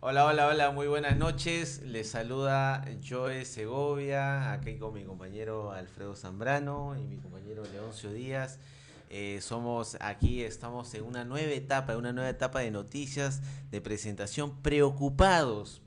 Hola, hola, hola, muy buenas noches. Les saluda Joe Segovia, aquí con mi compañero Alfredo Zambrano y mi compañero Leoncio Díaz. Somos aquí, estamos en una nueva etapa de noticias, de presentación, preocupados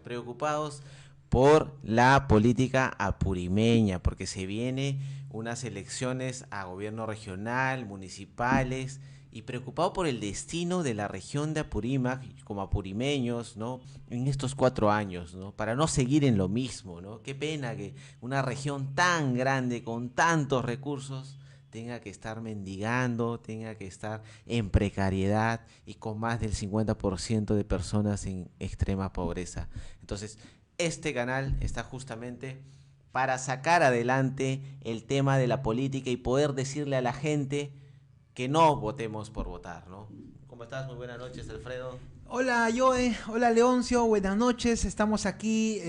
por la política apurimeña, porque se viene unas elecciones a gobierno regional, municipales, y preocupado por el destino de la región de Apurímac como apurimeños, ¿no? En estos 4 años, ¿no? Para no seguir en lo mismo, ¿no? Qué pena que una región tan grande, con tantos recursos, tenga que estar mendigando, tenga que estar en precariedad y con más del 50% de personas en extrema pobreza. Entonces, este canal está justamente para sacar adelante el tema de la política y poder decirle a la gente que no votemos por votar, ¿no? ¿Cómo estás? Muy buenas noches, Alfredo. Hola Joe, hola Leoncio, buenas noches. Estamos aquí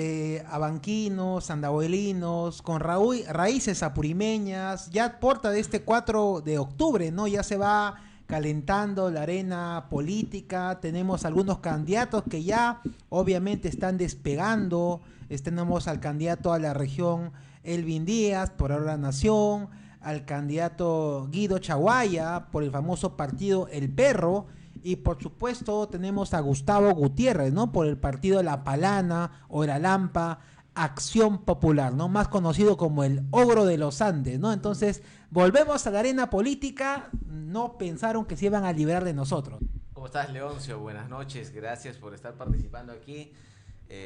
abanquinos, andahuelinos, con raíces apurimeñas. Ya porta de este 4 de octubre, ¿no? Ya se va calentando la arena política. Tenemos algunos candidatos que ya obviamente están despegando. Tenemos al candidato a la región Elvin Díaz, por ahora Nación, al candidato Guido Chaguaya, por el famoso partido El Perro, y por supuesto tenemos a Gustavo Gutiérrez, ¿no? Por el partido La Palana o la Lampa, Acción Popular, ¿no? Más conocido como el Ogro de los Andes, ¿no? Entonces, volvemos a la arena política, no pensaron que se iban a liberar de nosotros. ¿Cómo estás, Leoncio? Buenas noches, gracias por estar participando aquí.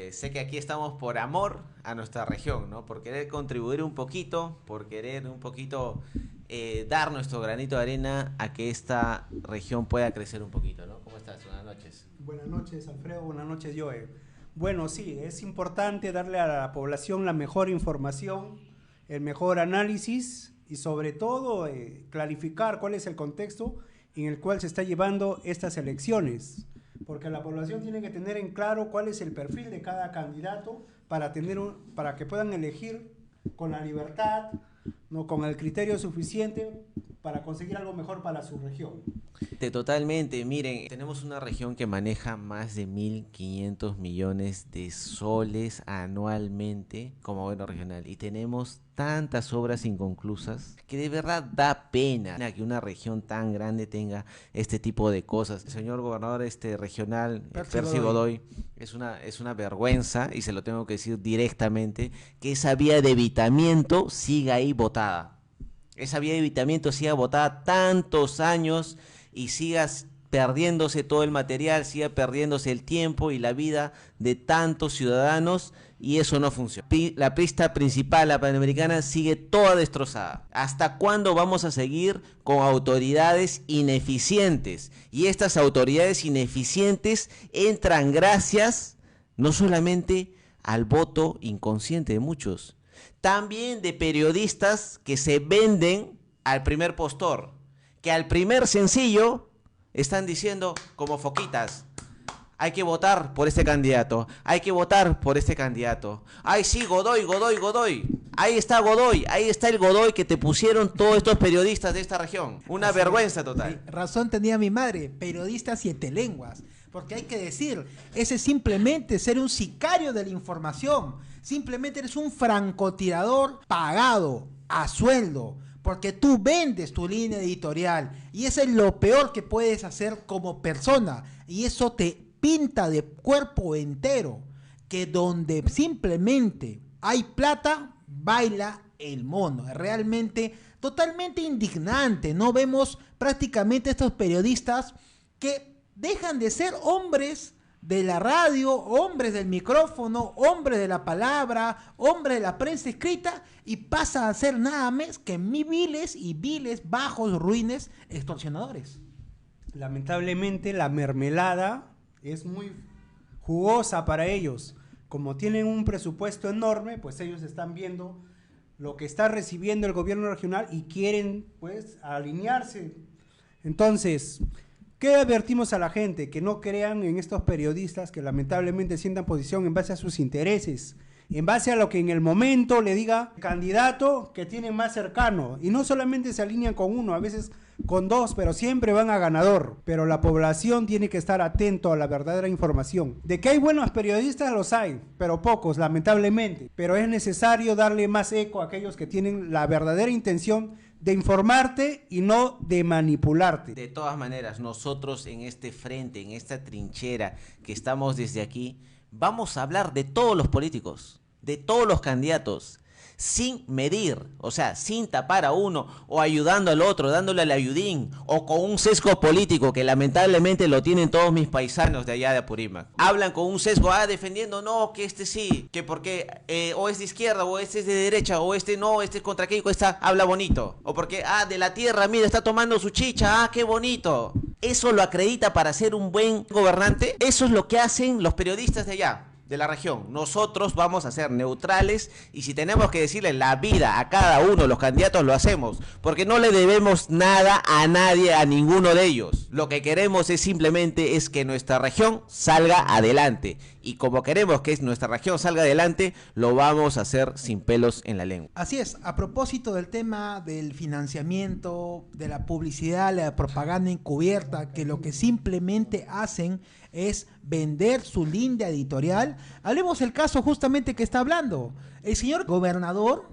Sé que aquí estamos por amor a nuestra región, ¿no? Por querer contribuir un poquito, por querer un poquito dar nuestro granito de arena a que esta región pueda crecer un poquito, ¿no? ¿Cómo estás? Buenas noches. Buenas noches, Alfredo. Buenas noches, Joe. Bueno, sí, es importante darle a la población la mejor información, el mejor análisis y sobre todo clarificar cuál es el contexto en el cual se está llevando estas elecciones. Porque la población tiene que tener en claro cuál es el perfil de cada candidato para que puedan elegir con la libertad, no con el criterio suficiente para conseguir algo mejor para su región. Totalmente, miren, tenemos una región que maneja más de 1.500 millones de soles anualmente como gobierno regional y tenemos tantas obras inconclusas que de verdad da pena que una región tan grande tenga este tipo de cosas. El señor gobernador regional, Percy Godoy, es una vergüenza, y se lo tengo que decir directamente, que esa vía de evitamiento siga ahí botada. Esa vía de evitamiento siga botada tantos años y sigas perdiéndose todo el material, siga perdiéndose el tiempo y la vida de tantos ciudadanos, y eso no funciona. La pista principal, la panamericana, sigue toda destrozada. ¿Hasta cuándo vamos a seguir con autoridades ineficientes? Y estas autoridades ineficientes entran gracias no solamente al voto inconsciente de muchos, también de periodistas que se venden al primer postor, que al primer sencillo están diciendo como foquitas: hay que votar por este candidato, hay que votar por este candidato. Ay, sí, Godoy, Godoy, Godoy. Ahí está Godoy, ahí está el Godoy que te pusieron todos estos periodistas de esta región. Una Así vergüenza es, total. sí, razón tenía mi madre, periodista siete lenguas. Porque hay que decir, ese es simplemente ser un sicario de la información. Simplemente eres un francotirador pagado a sueldo. Porque tú vendes tu línea editorial. Y eso es lo peor que puedes hacer como persona. Y eso te pinta de cuerpo entero. Que donde simplemente hay plata, baila el mono. Realmente totalmente indignante. No vemos prácticamente estos periodistas que dejan de ser hombres de la radio, hombres del micrófono, hombres de la palabra, hombres de la prensa escrita, y pasa a ser nada más que viles y viles, bajos, ruines, extorsionadores. Lamentablemente la mermelada es muy jugosa para ellos. Como tienen un presupuesto enorme, pues ellos están viendo lo que está recibiendo el gobierno regional y quieren pues alinearse. Entonces, ¿qué advertimos a la gente? Que no crean en estos periodistas que lamentablemente sientan posición en base a sus intereses, en base a lo que en el momento le diga el candidato que tiene más cercano, y no solamente se alinean con uno, a veces con 2, pero siempre van a ganador. Pero la población tiene que estar atento a la verdadera información. De que hay buenos periodistas, los hay, pero pocos, lamentablemente. Pero es necesario darle más eco a aquellos que tienen la verdadera intención de informarte y no de manipularte. De todas maneras, nosotros en este frente, en esta trinchera que estamos desde aquí, vamos a hablar de todos los políticos, de todos los candidatos, sin medir, o sea, sin tapar a uno o ayudando al otro, dándole al ayudín o con un sesgo político que lamentablemente lo tienen todos mis paisanos de allá de Apurímac. Hablan con un sesgo, defendiendo, no, que este sí, que porque o es de izquierda o este es de derecha o este no, este es contra Keiko, habla bonito. O porque, de la tierra, mira, está tomando su chicha, qué bonito. ¿Eso lo acredita para ser un buen gobernante? Eso es lo que hacen los periodistas de allá, de la región. Nosotros vamos a ser neutrales y si tenemos que decirle la vida a cada uno de los candidatos, lo hacemos, porque no le debemos nada a nadie, a ninguno de ellos. Lo que queremos simplemente es que nuestra región salga adelante, y como queremos que nuestra región salga adelante, lo vamos a hacer sin pelos en la lengua. Así es. A propósito del tema del financiamiento, de la publicidad, la propaganda encubierta, que lo que simplemente hacen es vender su línea editorial, hablemos del caso justamente que está hablando. El señor gobernador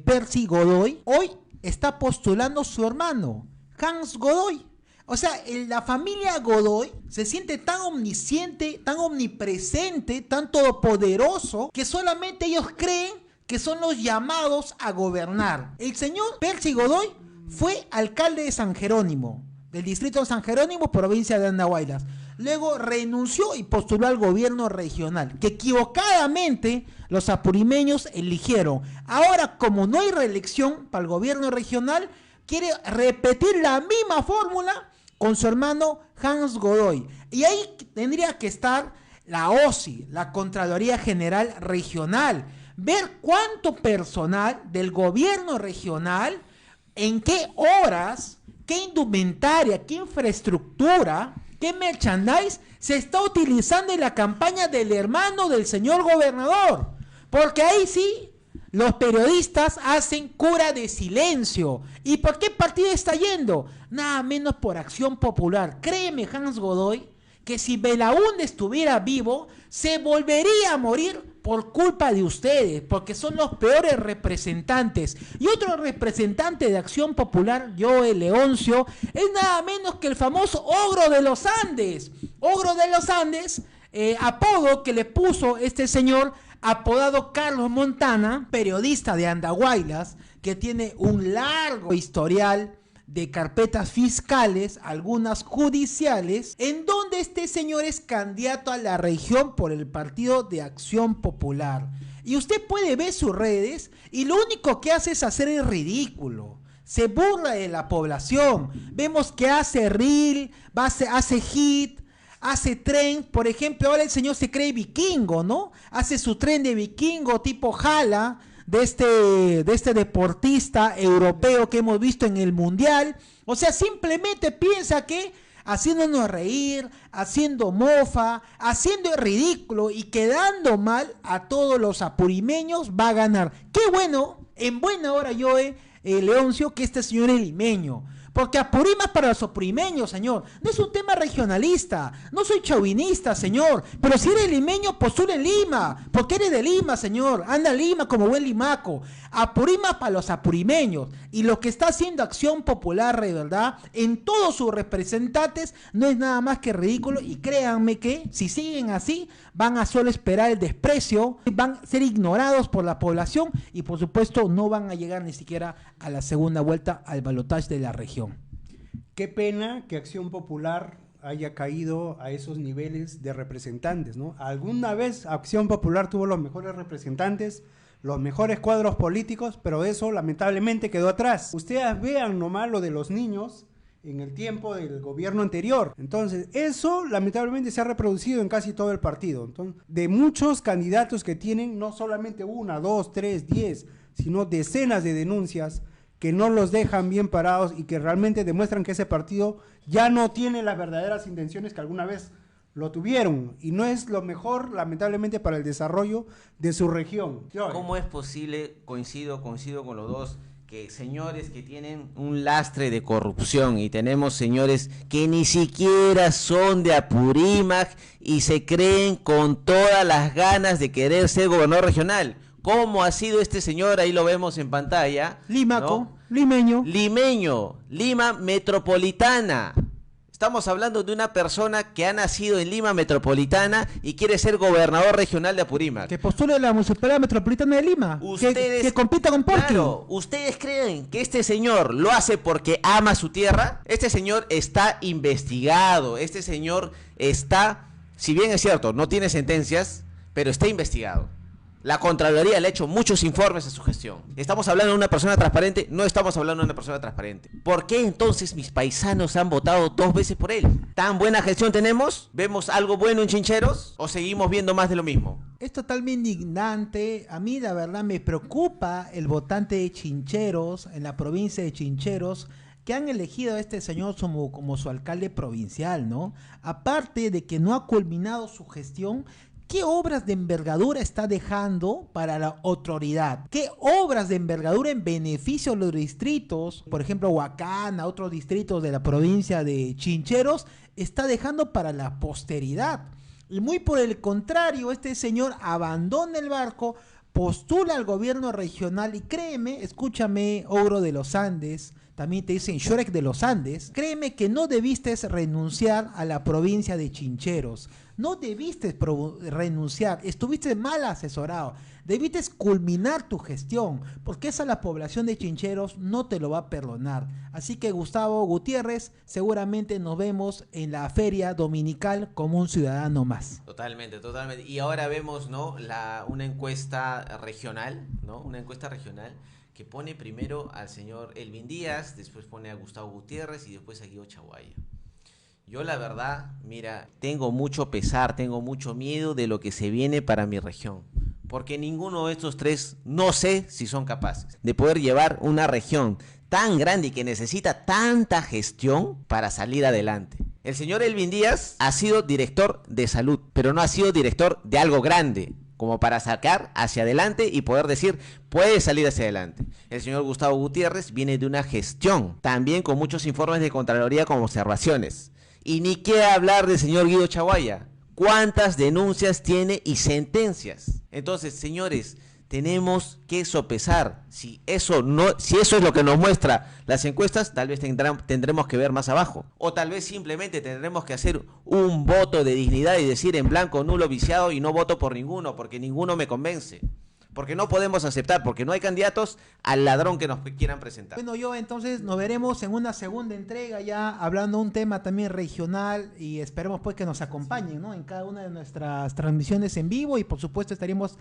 Percy Godoy hoy está postulando su hermano, Hans Godoy. O sea, la familia Godoy se siente tan omnisciente, tan omnipresente, tan todopoderoso, que solamente ellos creen que son los llamados a gobernar. El señor Percy Godoy fue alcalde de San Jerónimo, del distrito de San Jerónimo, provincia de Andahuaylas. Luego renunció y postuló al gobierno regional, que equivocadamente los apurimeños eligieron. Ahora, como no hay reelección para el gobierno regional, quiere repetir la misma fórmula con su hermano Hans Godoy. Y ahí tendría que estar la OSI, la Contraloría General Regional, ver cuánto personal del gobierno regional, en qué horas, qué indumentaria, qué infraestructura, qué merchandise se está utilizando en la campaña del hermano del señor gobernador. Porque ahí sí, los periodistas hacen cura de silencio. ¿Y por qué partido está yendo? Nada menos por Acción Popular. Créeme, Hans Godoy, que si Belaúnde estuviera vivo, se volvería a morir por culpa de ustedes, porque son los peores representantes. Y otro representante de Acción Popular, Joe Leoncio, es nada menos que el famoso Ogro de los Andes. Ogro de los Andes, apodo que le puso este señor, apodado Carlos Montana, periodista de Andahuaylas, que tiene un largo historial de carpetas fiscales, algunas judiciales, en donde este señor es candidato a la región por el Partido de Acción Popular. Y usted puede ver sus redes y lo único que hace es hacer el ridículo. Se burla de la población. Vemos que hace reel, hace hit, hace tren. Por ejemplo, ahora el señor se cree vikingo, ¿no? Hace su tren de vikingo tipo Jala, de este deportista europeo que hemos visto en el Mundial. O sea, simplemente piensa que haciéndonos reír, haciendo mofa, haciendo el ridículo y quedando mal a todos los apurimeños va a ganar. Qué bueno, en buena hora Joe Leoncio, que este señor es limeño. Porque Apurímac para los apurímeños, señor, no es un tema regionalista, no soy chauvinista, señor, pero si eres limeño, postula en Lima, porque eres de Lima, señor, anda a Lima como buen limaco. Apurímac para los apurimeños, y lo que está haciendo Acción Popular, de verdad, en todos sus representantes, no es nada más que ridículo, y créanme que, si siguen así, van a solo esperar el desprecio, van a ser ignorados por la población, y por supuesto no van a llegar ni siquiera a la segunda vuelta al balotaje de la región. Qué pena que Acción Popular haya caído a esos niveles de representantes, ¿no? Alguna vez Acción Popular tuvo los mejores representantes, los mejores cuadros políticos, pero eso lamentablemente quedó atrás. Ustedes vean nomás lo de los niños en el tiempo del gobierno anterior. Entonces, eso lamentablemente se ha reproducido en casi todo el partido. Entonces, de muchos candidatos que tienen no solamente 1, 2, 3, 10, sino decenas de denuncias que no los dejan bien parados y que realmente demuestran que ese partido ya no tiene las verdaderas intenciones que alguna vez lo tuvieron, y no es lo mejor, lamentablemente, para el desarrollo de su región. ¿Cómo es posible, coincido con los dos, que señores que tienen un lastre de corrupción y tenemos señores que ni siquiera son de Apurímac y se creen con todas las ganas de querer ser gobernador regional. ¿Cómo ha sido este señor? Ahí lo vemos en pantalla. Limaco, ¿no? limeño. Limeño, Lima Metropolitana. Estamos hablando de una persona que ha nacido en Lima Metropolitana y quiere ser gobernador regional de Apurímac. Que postule la Municipalidad Metropolitana de Lima. Que compita con Porky. Claro, ¿ustedes creen que este señor lo hace porque ama su tierra? Este señor está investigado. Este señor está, si bien es cierto, no tiene sentencias, pero está investigado. La Contraloría le ha hecho muchos informes a su gestión. ¿Estamos hablando de una persona transparente? No estamos hablando de una persona transparente. ¿Por qué entonces mis paisanos han votado 2 veces por él? ¿Tan buena gestión tenemos? ¿Vemos algo bueno en Chincheros? ¿O seguimos viendo más de lo mismo? Es totalmente indignante. A mí la verdad me preocupa el votante de Chincheros, en la provincia de Chincheros, que han elegido a este señor como su alcalde provincial, ¿no? Aparte de que no ha culminado su gestión, ¿qué obras de envergadura está dejando para la autoridad? ¿Qué obras de envergadura en beneficio de los distritos, por ejemplo, Huacana, otros distritos de la provincia de Chincheros, está dejando para la posteridad? Y muy por el contrario, este señor abandona el barco, postula al gobierno regional y créeme, escúchame, ogro de los Andes, también te dicen Shrek de los Andes, créeme que no debiste renunciar a la provincia de Chincheros, no debiste renunciar, estuviste mal asesorado, debiste culminar tu gestión, porque esa la población de Chincheros no te lo va a perdonar. Así que Gustavo Gutiérrez, seguramente nos vemos en la feria dominical como un ciudadano más. Totalmente, totalmente. Y ahora vemos, ¿no? Una encuesta regional, ¿no? Una encuesta regional que pone primero al señor Elvin Díaz, después pone a Gustavo Gutiérrez y después a Guido Chaguaya. Yo la verdad, mira, tengo mucho pesar, tengo mucho miedo de lo que se viene para mi región, porque ninguno de estos tres no sé si son capaces de poder llevar una región tan grande y que necesita tanta gestión para salir adelante. El señor Elvin Díaz ha sido director de salud, pero no ha sido director de algo grande, como para sacar hacia adelante y poder decir, puede salir hacia adelante. El señor Gustavo Gutiérrez viene de una gestión, también con muchos informes de Contraloría como observaciones. Y ni qué hablar del señor Guido Chaguaya. ¿Cuántas denuncias tiene y sentencias? Entonces, señores, tenemos que sopesar. Si eso es lo que nos muestra las encuestas, tal vez tendremos que ver más abajo. O tal vez simplemente tendremos que hacer un voto de dignidad y decir en blanco, nulo, viciado y no voto por ninguno, porque ninguno me convence. Porque no podemos aceptar, porque no hay candidatos al ladrón que nos quieran presentar. Bueno, yo entonces nos veremos en una segunda entrega ya hablando un tema también regional y esperemos pues que nos acompañen, ¿no? En cada una de nuestras transmisiones en vivo y por supuesto estaremos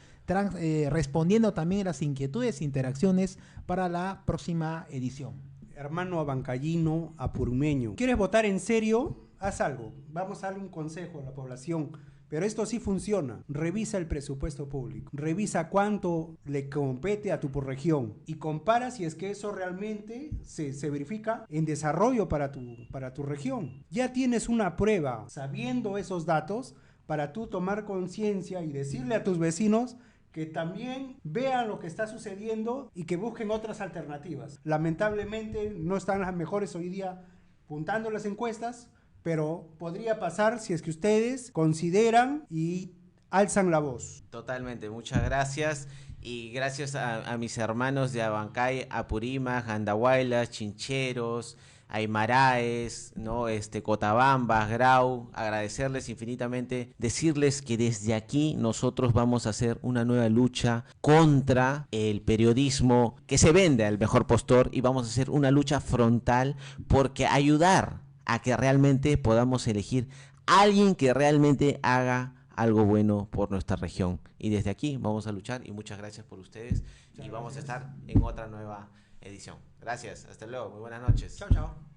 respondiendo también las inquietudes e interacciones para la próxima edición. Hermano abancayino, apurumeño, ¿quieres votar en serio? Haz algo. Vamos a darle un consejo a la población. Pero esto sí funciona. Revisa el presupuesto público. Revisa cuánto le compete a tu región. Y compara si es que eso realmente se verifica en desarrollo para tu región. Ya tienes una prueba, sabiendo esos datos, para tú tomar conciencia y decirle a tus vecinos que también vean lo que está sucediendo y que busquen otras alternativas. Lamentablemente no están las mejores hoy día puntando las encuestas, pero podría pasar si es que ustedes consideran y alzan la voz. Totalmente, muchas gracias. Y gracias a mis hermanos de Abancay, Apurímac, Andahuaylas, Chincheros, Aymaraes, ¿no? Cotabambas, Grau, agradecerles infinitamente, decirles que desde aquí nosotros vamos a hacer una nueva lucha contra el periodismo que se vende al mejor postor y vamos a hacer una lucha frontal porque ayudar a que realmente podamos elegir a alguien que realmente haga algo bueno por nuestra región. Y desde aquí vamos a luchar y muchas gracias por ustedes y vamos a estar en otra nueva edición. Gracias, hasta luego, muy buenas noches. Chao, chao.